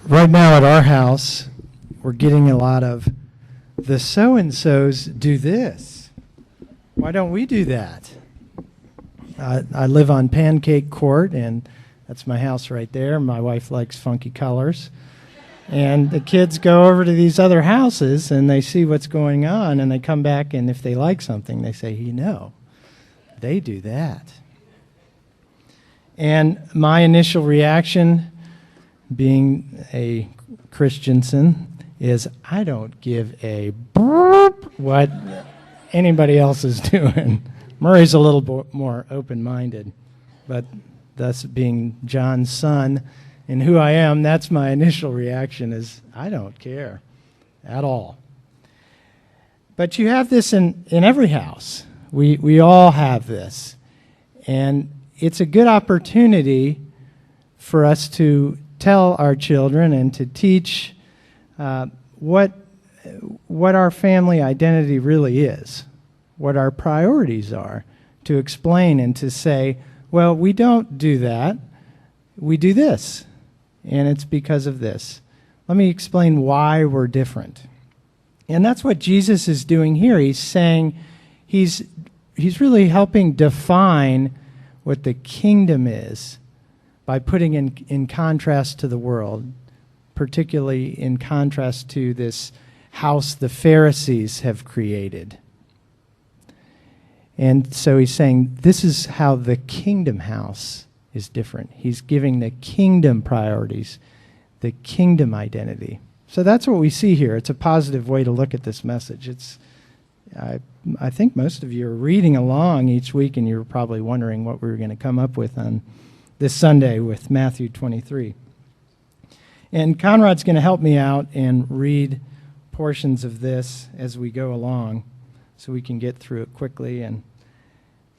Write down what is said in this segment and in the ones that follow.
Right now at our house, we're getting a lot of, the so-and-sos do this. Why don't we do that? I live on Pancake Court, and that's my house right there. My wife likes funky colors. And the kids go over to these other houses, and they see what's going on, and they come back, and if they like something, they say, they do that. And my initial reaction, being a Christianson, is I don't give a burp what anybody else is doing. Murray's a little more open-minded, but thus being John's son and who I am, that's my initial reaction is I don't care at all. But you have this in every house. We all have this. And it's a good opportunity for us to tell our children and to teach what our family identity really is, what our priorities are, to explain and to say, well, we don't do that, we do this, and it's because of this. Let me explain why we're different. And that's what Jesus is doing here. He's saying, he's really helping define what the kingdom is by putting in contrast to the world, particularly in contrast to this house the Pharisees have created. And so he's saying this is how the kingdom house is different. He's giving the kingdom priorities, the kingdom identity. So that's what we see here. It's a positive way to look at this message. I think most of you are reading along each week, and you're probably wondering what we were going to come up with on this Sunday with Matthew 23. And Conrad's going to help me out and read portions of this as we go along so we can get through it quickly.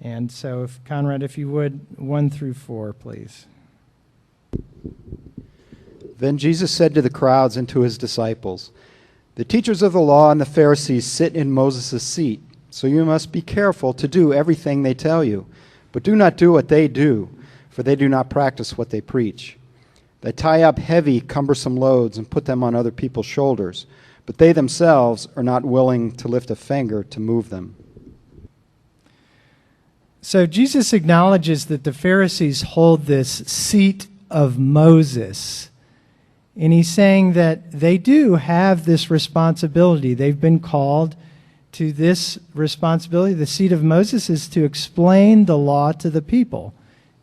And so, Conrad, if you would, 1 through 4, please. Then Jesus said to the crowds and to his disciples, "The teachers of the law and the Pharisees sit in Moses' seat, so you must be careful to do everything they tell you. But do not do what they do, for they do not practice what they preach. They tie up heavy, cumbersome loads and put them on other people's shoulders, but they themselves are not willing to lift a finger to move them." So Jesus acknowledges that the Pharisees hold this seat of Moses. And he's saying that they do have this responsibility. They've been called to this responsibility. The seat of Moses is to explain the law to the people.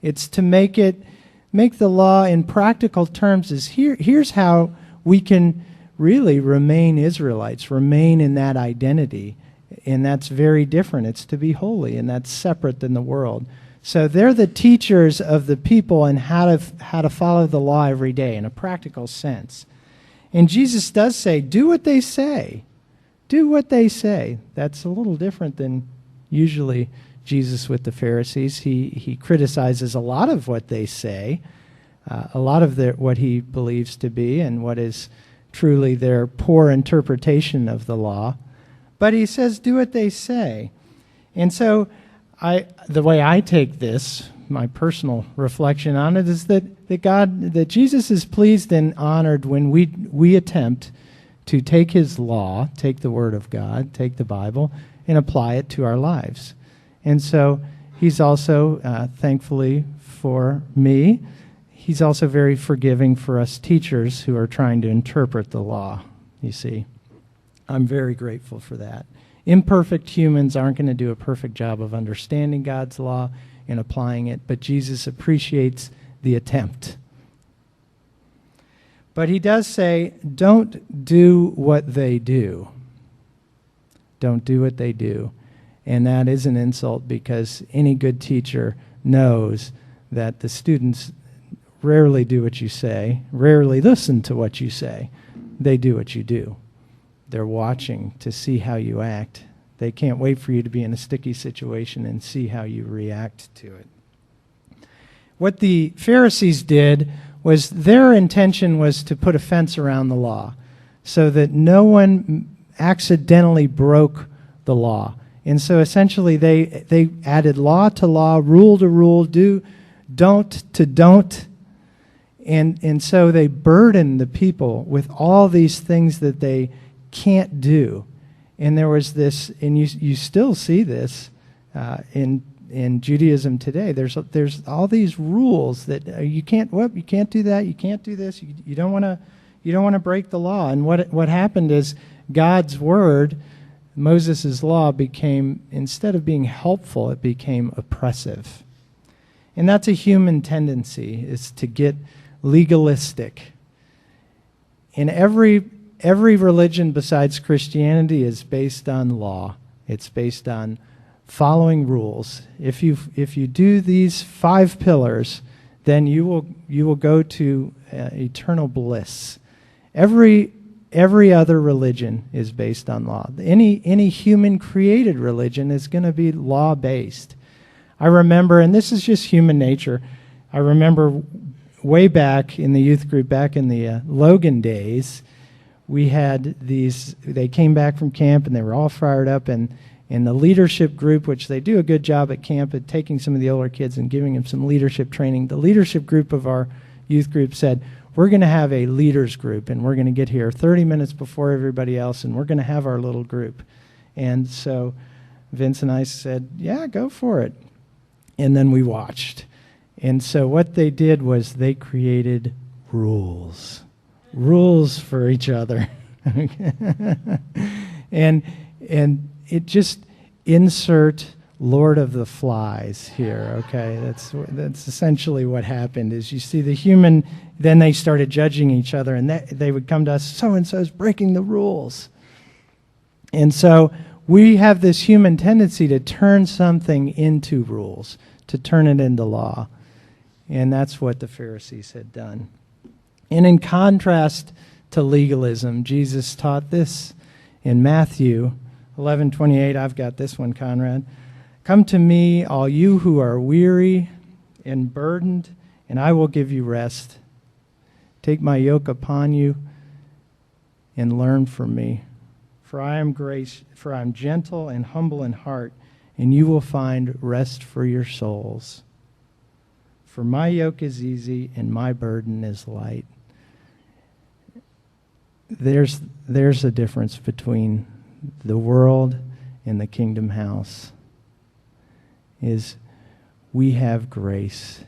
It's to make the law in practical terms is here's how we can really remain Israelites, remain in that identity. And that's very different. It's to be holy, and that's separate than the world. So they're the teachers of the people and how to follow the law every day in a practical sense. And Jesus does say, do what they say. Do what they say. That's a little different than usually Jesus with the Pharisees. He criticizes a lot of what they say, a lot of what he believes to be and what is truly their poor interpretation of the law. But he says, do what they say. And so the way I take this, my personal reflection on it, is that Jesus is pleased and honored when we attempt to take his law, take the Word of God, take the Bible, and apply it to our lives. And so he's also, thankfully for me, he's also very forgiving for us teachers who are trying to interpret the law, you see. I'm very grateful for that. Imperfect humans aren't going to do a perfect job of understanding God's law and applying it, but Jesus appreciates the attempt. But he does say, don't do what they do. Don't do what they do. And that is an insult because any good teacher knows that the students rarely do what you say, rarely listen to what you say. They do what you do. They're watching to see how you act. They can't wait for you to be in a sticky situation and see how you react to it. What the Pharisees did was their intention was to put a fence around the law so that no one accidentally broke the law. And so essentially they added law to law, rule to rule, don't to don't. And so they burden the people with all these things that they can't do. And there was this, and you still see this in Judaism today. There's all these rules that you can't do that, you can't do this, you don't want to break the law. And what happened is God's word, Moses' law, became, instead of being helpful, it became oppressive. And that's a human tendency, is to get legalistic. And every religion besides Christianity is based on law. It's based on following rules. If you do these 5 pillars, then you will go to eternal bliss. Every other religion is based on law. Any human created religion is going to be law based. I remember, and this is just human nature, I remember way back in the youth group, back in the Logan days, we had they came back from camp and they were all fired up, and in the leadership group, which they do a good job at camp at taking some of the older kids and giving them some leadership training, the leadership group of our youth group said, we're going to have a leaders group, and we're going to get here 30 minutes before everybody else, and we're going to have our little group. And so Vince and I said, yeah, go for it. And then we watched. And so what they did was they created rules for each other. and it just insert Lord of the Flies here, okay? That's essentially what happened, is you see the human, then they started judging each other, and they would come to us, so-and-so's breaking the rules. And so we have this human tendency to turn something into rules, to turn it into law. And that's what the Pharisees had done. And in contrast to legalism, Jesus taught this in Matthew 11:28. I've got this one, Conrad. Come to me, all you who are weary and burdened, and I will give you rest. Take my yoke upon you and learn from me. For I am gentle and humble in heart, and you will find rest for your souls. For my yoke is easy and my burden is light. There's a difference between the world and the kingdom house. Is we have grace.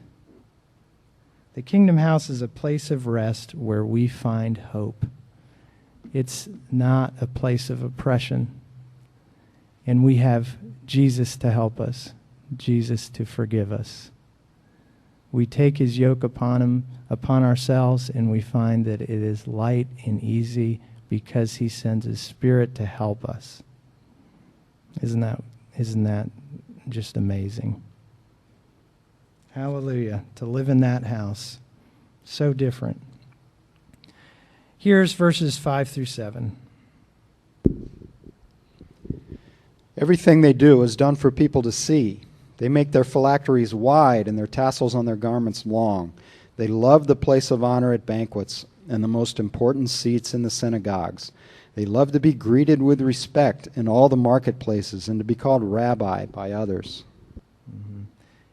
The kingdom house is a place of rest where we find hope. It's not a place of oppression. And we have Jesus to help us, Jesus to forgive us. We take his yoke upon ourselves, and we find that it is light and easy because he sends his Spirit to help us. Isn't that just amazing? Hallelujah, to live in that house. So different. Here's verses 5-7. Everything they do is done for people to see. They make their phylacteries wide and their tassels on their garments long. They love the place of honor at banquets and the most important seats in the synagogues. They love to be greeted with respect in all the marketplaces and to be called rabbi by others. Mm-hmm.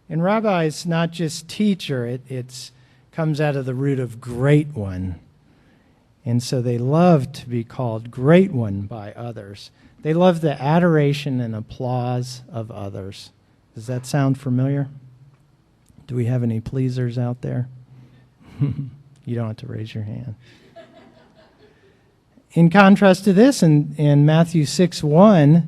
And rabbi is not just teacher, it comes out of the root of great one. And so they love to be called great one by others. They love the adoration and applause of others. Does that sound familiar? Do we have any pleasers out there? You don't have to raise your hand. In contrast to this, in Matthew 6:1,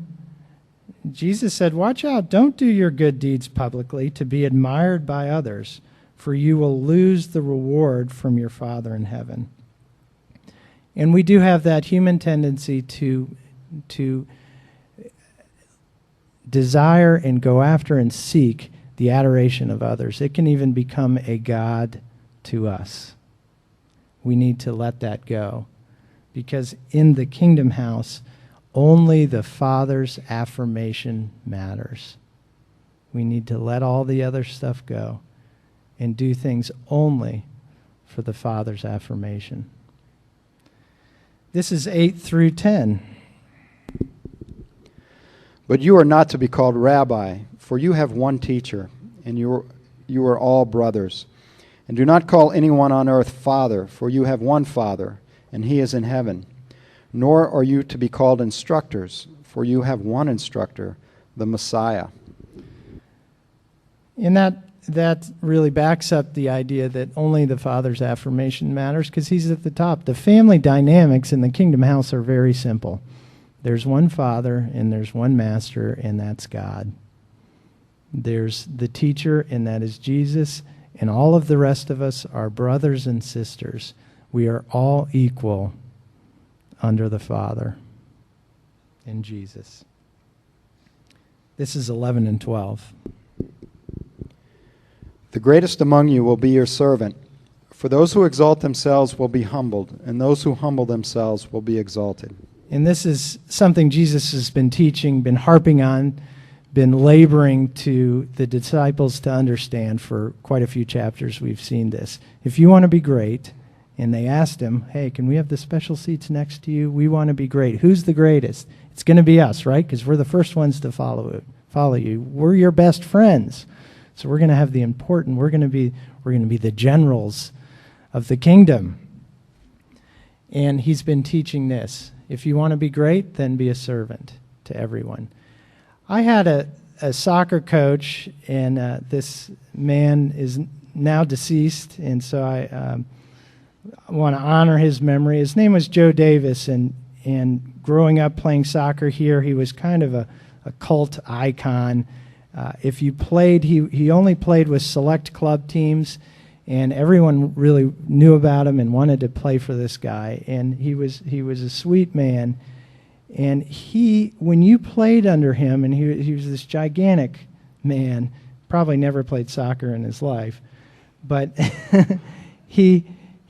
Jesus said, watch out, don't do your good deeds publicly to be admired by others, for you will lose the reward from your Father in heaven. And we do have that human tendency to desire and go after and seek the adoration of others. It can even become a god to us. We need to let that go, because in the kingdom house, only the Father's affirmation matters. We need to let all the other stuff go and do things only for the Father's affirmation. This is 8-10. But you are not to be called rabbi, for you have one teacher, and you are all brothers. And do not call anyone on earth Father, for you have one Father, and he is in heaven. Nor are you to be called instructors, for you have one instructor, the Messiah. And that really backs up the idea that only the Father's affirmation matters because he's at the top. The family dynamics in the kingdom house are very simple. There's one Father and there's one Master, and that's God. There's the teacher, and that is Jesus, and all of the rest of us are brothers and sisters. We are all equal under the Father in Jesus. This is 11 and 12. The greatest among you will be your servant. For those who exalt themselves will be humbled, and those who humble themselves will be exalted. And this is something Jesus has been teaching, been harping on, been laboring to the disciples to understand for quite a few chapters. We've seen this. If you want to be great, and they asked him, hey, can we have the special seats next to you? We want to be great. Who's the greatest? It's going to be us, right? Because we're the first ones to follow you. We're your best friends. So we're going to have the important, we're going to be the generals of the kingdom. And he's been teaching this. If you want to be great, then be a servant to everyone. I had a soccer coach, and this man is now deceased, and so I want to honor his memory. His name was Joe Davis, and growing up playing soccer here, he was kind of a cult icon. If you played, he only played with select club teams, and everyone really knew about him and wanted to play for this guy. And he was a sweet man. And when you played under him, and he was this gigantic man, probably never played soccer in his life, but he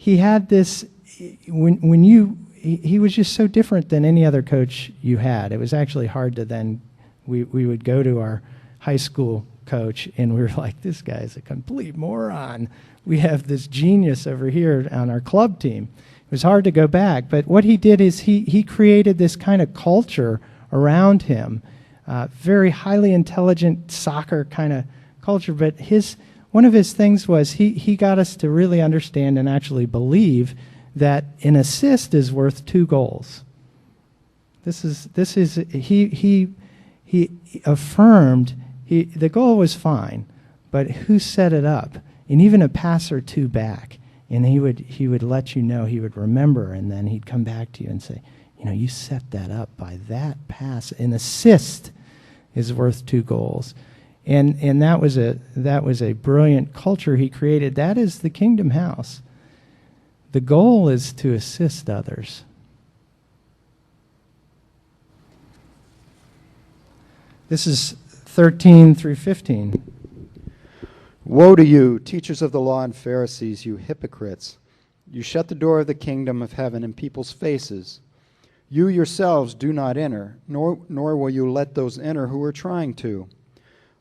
had this. He was just so different than any other coach you had. It was actually hard to then. We would go to our high school coach, and we were like, this guy's a complete moron. We have this genius over here on our club team. It was hard to go back, but what he did is he created this kind of culture around him, very highly intelligent soccer kind of culture, but one of his things was he got us to really understand and actually believe that an assist is worth 2 goals. He affirmed the goal was fine, but who set it up? And even a pass or 2 back. And he would let you know, he would remember, and then he'd come back to you and say, you set that up by that pass. An assist is worth 2 goals. And that was a brilliant culture he created. That is the kingdom house. The goal is to assist others. This is 13 through 15. Woe to you, teachers of the law and Pharisees, you hypocrites! You shut the door of the kingdom of heaven in people's faces. You yourselves do not enter, nor will you let those enter who are trying to.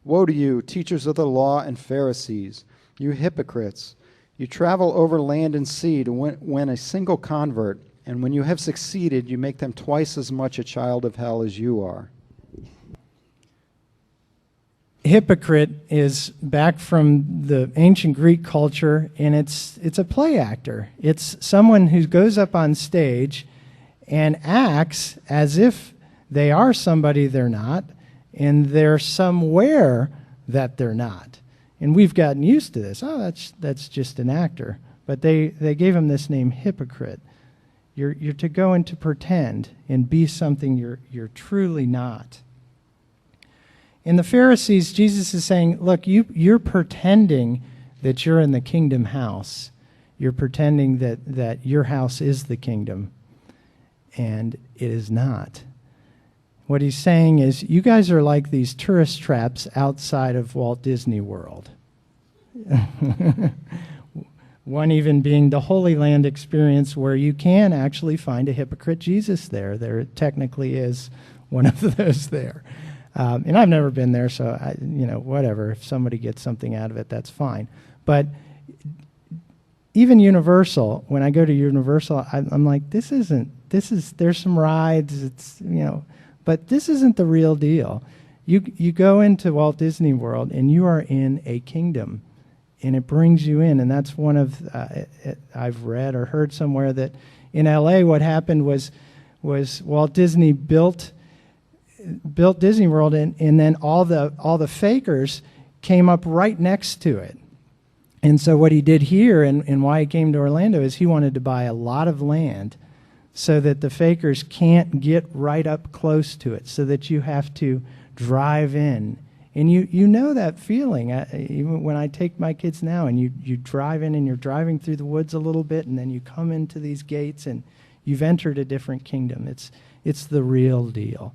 Woe to you, teachers of the law and Pharisees, you hypocrites! You travel over land and sea to win a single convert, and when you have succeeded, you make them twice as much a child of hell as you are. Hypocrite is back from the ancient Greek culture, and it's a play actor. It's someone who goes up on stage and acts as if they are somebody they're not, and they're somewhere that they're not. And we've gotten used to this. Oh, that's just an actor. But they gave him this name, hypocrite. You're to go and to pretend and be something you're truly not. In the Pharisees, Jesus is saying, look, you're pretending that you're in the kingdom house. You're pretending that your house is the kingdom, and it is not. What he's saying is, you guys are like these tourist traps outside of Walt Disney World. One even being the Holy Land experience, where you can actually find a hypocrite Jesus there. There technically is one of those there. And I've never been there, so whatever. If somebody gets something out of it, that's fine. But even Universal, when I go to Universal, I'm like, there's some rides, but this isn't the real deal. You go into Walt Disney World, and you are in a kingdom, and it brings you in. And that's one of, I've read or heard somewhere that in LA what happened was Walt Disney built Disney World, and then all the fakers came up right next to it. And so what he did here, and why he came to Orlando, is he wanted to buy a lot of land so that the fakers can't get right up close to it, so that you have to drive in. And you know that feeling. Even when I take my kids now, and you drive in, and you're driving through the woods a little bit, and then you come into these gates, and you've entered a different kingdom. It's the real deal.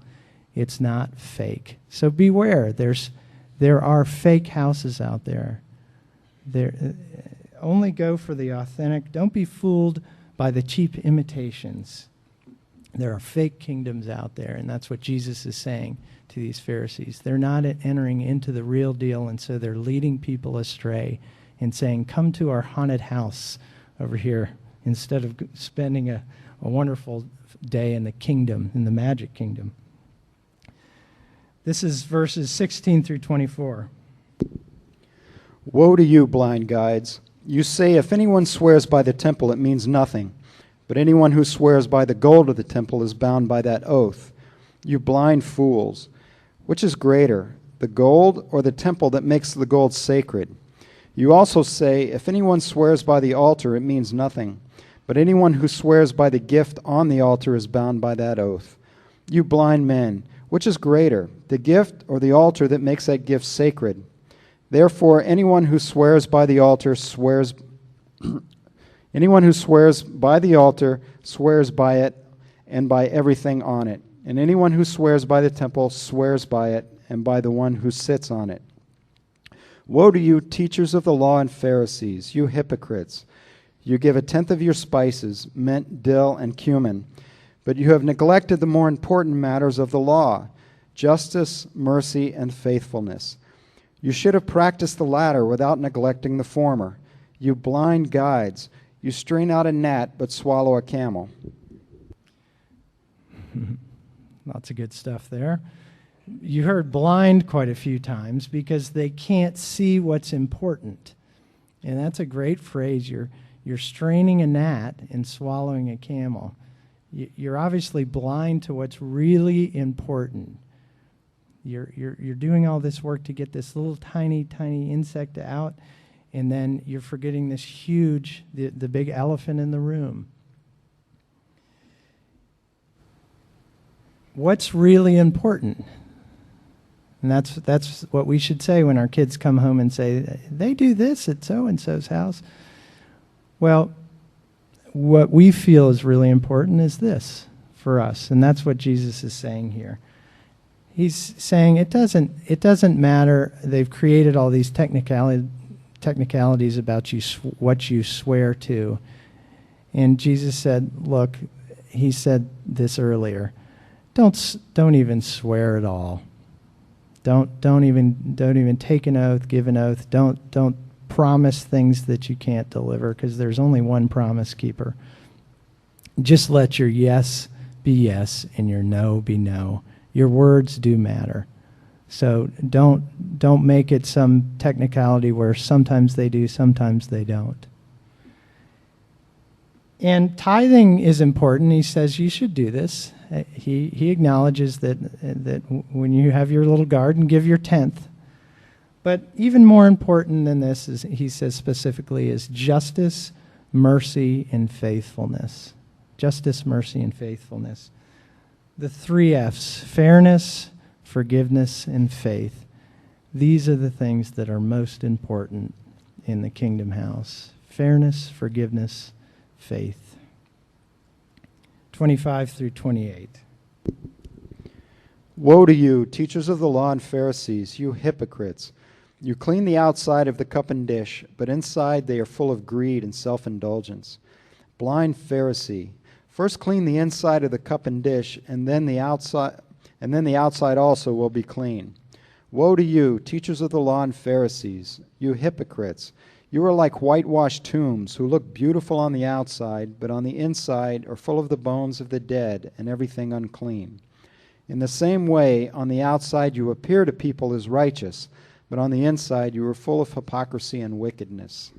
It's not fake. So beware. There are fake houses out there. Only go for the authentic. Don't be fooled by the cheap imitations. There are fake kingdoms out there, and that's what Jesus is saying to these Pharisees. They're not entering into the real deal, and so they're leading people astray and saying, come to our haunted house over here, instead of spending a wonderful day in the kingdom, in the magic kingdom. This is verses 16 through 24. Woe to you, blind guides! You say, if anyone swears by the temple, it means nothing. But anyone who swears by the gold of the temple is bound by that oath. You blind fools! Which is greater, the gold or the temple that makes the gold sacred? You also say, if anyone swears by the altar, it means nothing. But anyone who swears by the gift on the altar is bound by that oath. You blind men! Which is greater, the gift or the altar that makes that gift sacred? Therefore, anyone who swears by the altar swears anyone who swears by the altar swears by it and by everything on it. And anyone who swears by the temple swears by it and by the one who sits on it. Woe to you, teachers of the law and Pharisees, you hypocrites! You give a tenth of your spices, mint, dill, and cumin, but you have neglected the more important matters of the law, justice, mercy, and faithfulness. You should have practiced the latter without neglecting the former. You blind guides, you strain out a gnat but swallow a camel. Lots of good stuff there. You heard blind quite a few times because they can't see what's important. And that's a great phrase. You're straining a gnat and swallowing a camel. You're obviously blind to what's really important. You're doing all this work to get this little tiny insect out, and then you're forgetting this huge, the big elephant in the room. What's really important? And that's what we should say when our kids come home and say, they do this at so-and-so's house. Well, what we feel is really important is this for us, and that's what Jesus is saying here. He's saying it doesn't matter. They've created all these technicalities about what you swear to. And Jesus said, look, he said this earlier, don't even swear at all. Don't even take an oath, give an oath. Don't promise things that you can't deliver, because there's only one promise keeper. Just let your yes be yes and your no be no. Your words do matter. So don't make it some technicality where sometimes they do, sometimes they don't. And tithing is important. He says you should do this. He acknowledges that when you have your little garden, give your tenth. But even more important than this, is, he says specifically, is justice, mercy, and faithfulness. Justice, mercy, and faithfulness. The 3 F's, fairness, forgiveness, and faith. These are the things that are most important in the kingdom house. Fairness, forgiveness, faith. 25 through 28. Woe to you, teachers of the law and Pharisees, you hypocrites! You clean the outside of the cup and dish, but inside they are full of greed and self-indulgence. Blind Pharisee! First clean the inside of the cup and dish, and then the outside also will be clean. Woe to you, teachers of the law and Pharisees, you hypocrites! You are like whitewashed tombs, who look beautiful on the outside, but on the inside are full of the bones of the dead and everything unclean. In the same way, on the outside you appear to people as righteous, but on the inside you are full of hypocrisy and wickedness.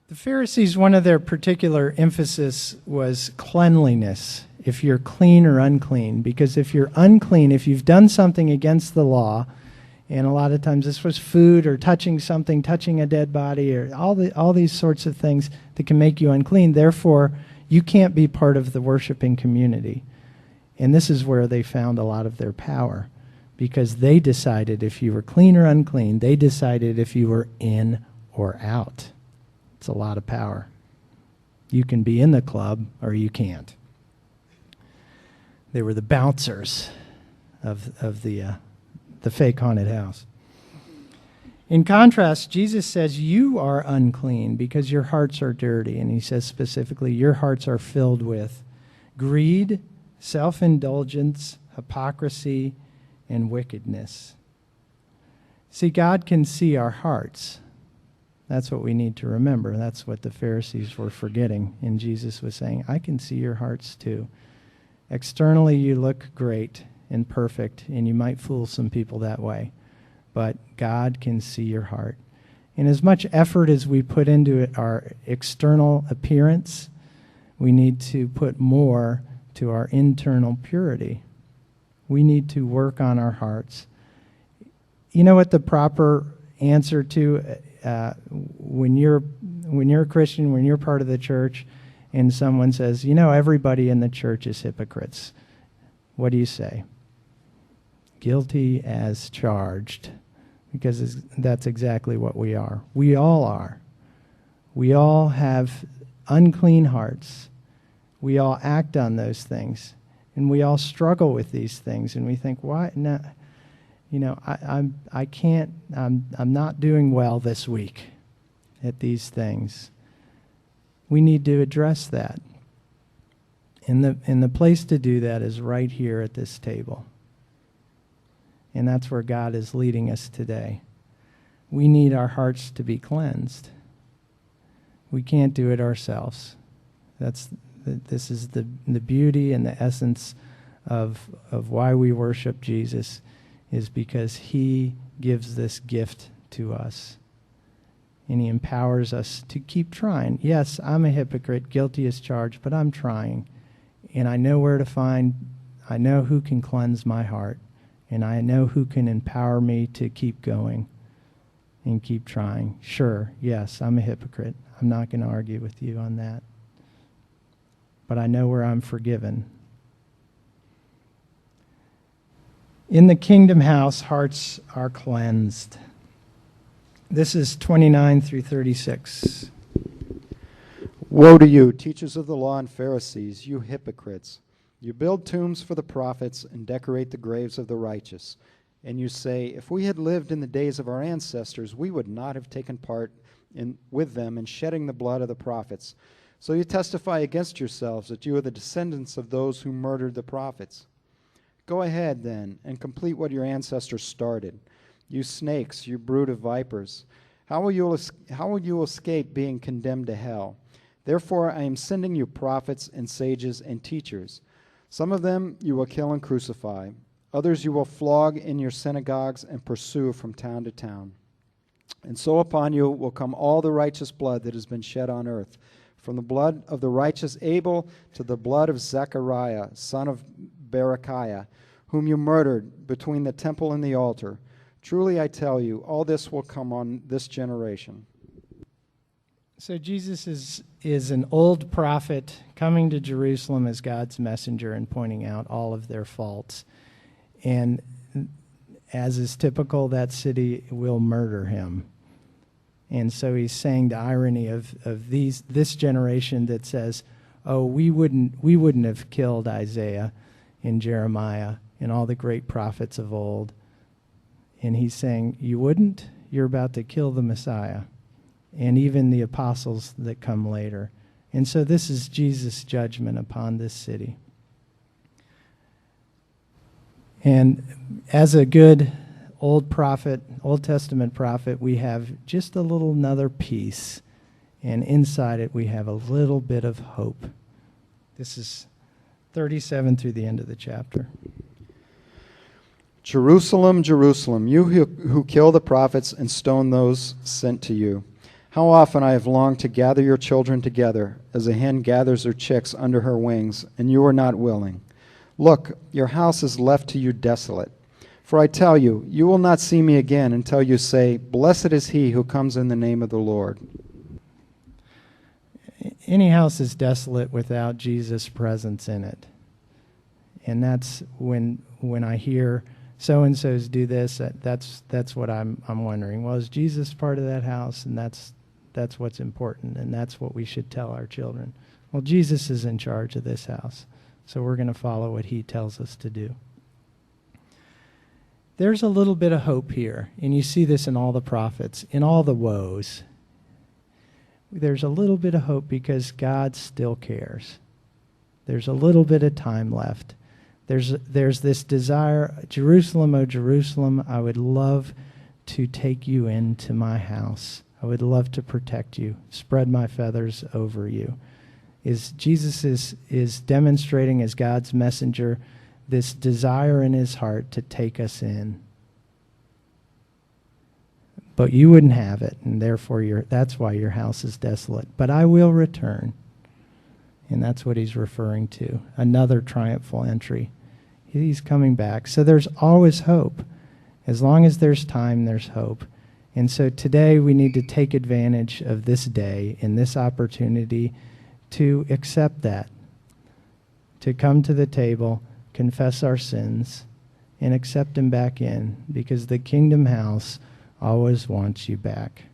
The Pharisees, one of their particular emphasis was cleanliness, if you're clean or unclean. Because if you're unclean, if you've done something against the law, and a lot of times this was food or touching something, touching a dead body, or all these sorts of things that can make you unclean, therefore you can't be part of the worshiping community. And this is where they found a lot of their power, because they decided if you were clean or unclean. They decided if you were in or out. It's a lot of power. You can be in the club or you can't. They were the bouncers of the fake haunted house. In contrast, Jesus says you are unclean because your hearts are dirty. And he says specifically, your hearts are filled with greed, self-indulgence, hypocrisy, and wickedness. See, God can see our hearts. That's what we need to remember. That's what the Pharisees were forgetting. And Jesus was saying, I can see your hearts too. Externally, you look great and perfect, and you might fool some people that way. But God can see your heart. And as much effort as we put into it, our external appearance, we need to put more to our internal purity. We need to work on our hearts. You know what the proper answer to when you're a Christian, when you're part of the church, and someone says, you know, everybody in the church is hypocrites. What do you say? Guilty as charged. Because that's exactly what we are. We all are. We all have unclean hearts. We all act on those things. And we all struggle with these things. And we think, why? No, you know, I can't, I'm not doing well this week at these things. We need to address that. And the place to do that is right here at this table. And that's where God is leading us today. We need our hearts to be cleansed. We can't do it ourselves. This is the beauty and the essence of why we worship Jesus, is because he gives this gift to us. And he empowers us to keep trying. Yes, I'm a hypocrite, guilty as charged, but I'm trying. And I know where to find, I know who can cleanse my heart. And I know who can empower me to keep going and keep trying. Sure, yes, I'm a hypocrite. I'm not going to argue with you on that. But I know where I'm forgiven. In the kingdom house, hearts are cleansed. This is 29 through 36. Woe to you, teachers of the law and Pharisees, you hypocrites! You build tombs for the prophets and decorate the graves of the righteous. And you say, if we had lived in the days of our ancestors, we would not have taken part with them in shedding the blood of the prophets. So you testify against yourselves that you are the descendants of those who murdered the prophets. Go ahead, then, and complete what your ancestors started. You snakes, you brood of vipers, how will you escape being condemned to hell? Therefore I am sending you prophets and sages and teachers. Some of them you will kill and crucify. Others you will flog in your synagogues and pursue from town to town. And so upon you will come all the righteous blood that has been shed on earth, from the blood of the righteous Abel to the blood of Zechariah, son of Berechiah, whom you murdered between the temple and the altar. Truly I tell you, all this will come on this generation. So Jesus is an old prophet coming to Jerusalem as God's messenger and pointing out all of their faults. And as is typical, that city will murder him. And so he's saying the irony of this generation that says, oh, we wouldn't have killed Isaiah and Jeremiah and all the great prophets of old. And he's saying, you wouldn't? You're about to kill the Messiah and even the apostles that come later. And so this is Jesus' judgment upon this city. And as a good Old Testament prophet, we have just a little another piece. And inside it, we have a little bit of hope. This is 37 through the end of the chapter. Jerusalem, Jerusalem, you who kill the prophets and stone those sent to you. How often I have longed to gather your children together, as a hen gathers her chicks under her wings, and you are not willing. Look, your house is left to you desolate. For I tell you, you will not see me again until you say, Blessed is he who comes in the name of the Lord. Any house is desolate without Jesus' presence in it. And that's when I hear so-and-sos do this, that's what I'm wondering. Well, is Jesus part of that house? And that's what's important, and that's what we should tell our children. Well, Jesus is in charge of this house, so we're going to follow what he tells us to do. There's a little bit of hope here, and you see this in all the prophets, in all the woes. There's a little bit of hope because God still cares. There's a little bit of time left. There's this desire, Jerusalem, oh Jerusalem, I would love to take you into my house. I would love to protect you, spread my feathers over you. Jesus is demonstrating as God's messenger this desire in his heart to take us in. But you wouldn't have it, and therefore that's why your house is desolate. But I will return. And that's what he's referring to. Another triumphal entry. He's coming back. So there's always hope. As long as there's time, there's hope. And so today we need to take advantage of this day and this opportunity to accept that. To come to the table, confess our sins, and accept him back in. Because the kingdom house always wants you back.